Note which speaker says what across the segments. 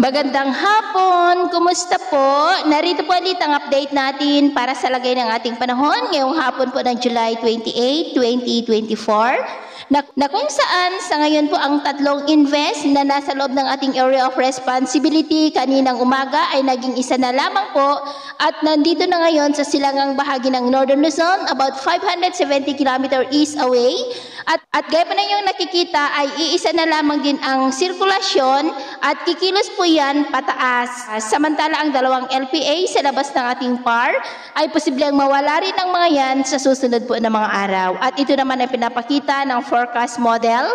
Speaker 1: Magandang hapon! Kumusta po? Narito po ulit ang update natin para sa lagay ng ating panahon ngayong hapon po ng July 28, 2024 na kung saan sa ngayon po ang tatlong invest na nasa loob ng ating area of responsibility kaninang umaga ay naging isa na lamang po at nandito na ngayon sa silangang bahagi ng Northern Luzon about 570 km east away at gaya pa na yung nakikita ay iisa na lamang din ang sirkulasyon at kikilos po yan pataas. Samantala ang dalawang LPA sa labas ng ating PAR ay posibleng mawala rin ang mga yan sa susunod po na mga araw. At ito naman ay pinapakita ng forecast model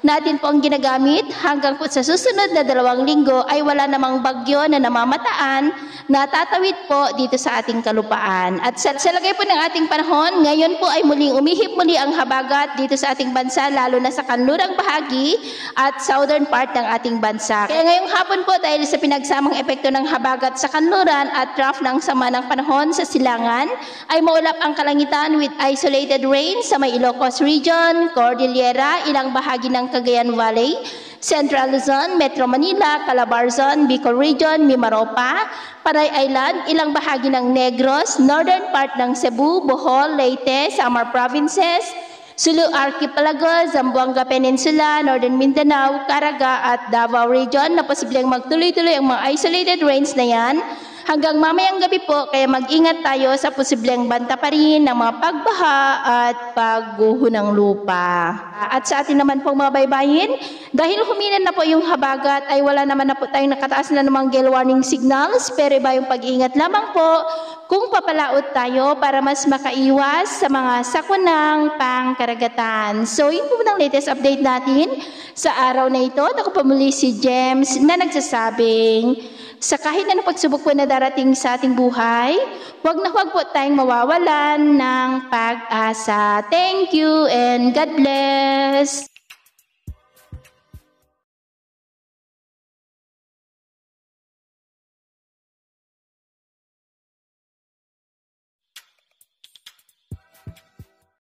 Speaker 1: natin po ang ginagamit hanggang po sa susunod na 2 linggo ay wala namang bagyo na namamataan na tatawid po dito sa ating kalupaan. At sa lagay po ng ating panahon, ngayon po ay muling umihip muli ang habagat dito sa ating bansa lalo na sa kanlurang bahagi at southern part ng ating bansa. Kaya ngayong hapon po dahil sa pinagsamang epekto ng habagat sa kanluran at trough ng sama ng panahon sa silangan ay maulap ang kalangitan with isolated rain sa may Ilocos Region, Cordillera, ilang bahagi ng Cagayan Valley, Central Luzon, Metro Manila, Calabarzon, Bicol Region, Mimaropa, Panay Island, ilang bahagi ng Negros, northern part ng Cebu, Bohol, Leyte, Samar Provinces, Sulu Archipelago, Zamboanga Peninsula, Northern Mindanao, Caraga at Davao Region na posibleng magtuloy-tuloy ang mga isolated rains na yan hanggang mamayang gabi po, kaya mag-ingat tayo sa posibleng banta pa rin ng mga pagbaha at pagguho ng lupa. At sa atin naman pong mga baybayin, dahil humina na po yung habagat ay wala naman na po tayong nakataas na namang gale warning signals, pero iba yung pag-iingat lamang po kung papalaot tayo para mas makaiwas sa mga sakunang pangkaragatan. So yun po ng latest update natin sa araw na ito. Ako po muli si James na nagsasabing, sa kahit na pagsubok po na darating sa ating buhay, huwag po tayong mawawalan ng pag-asa. Thank you and God bless!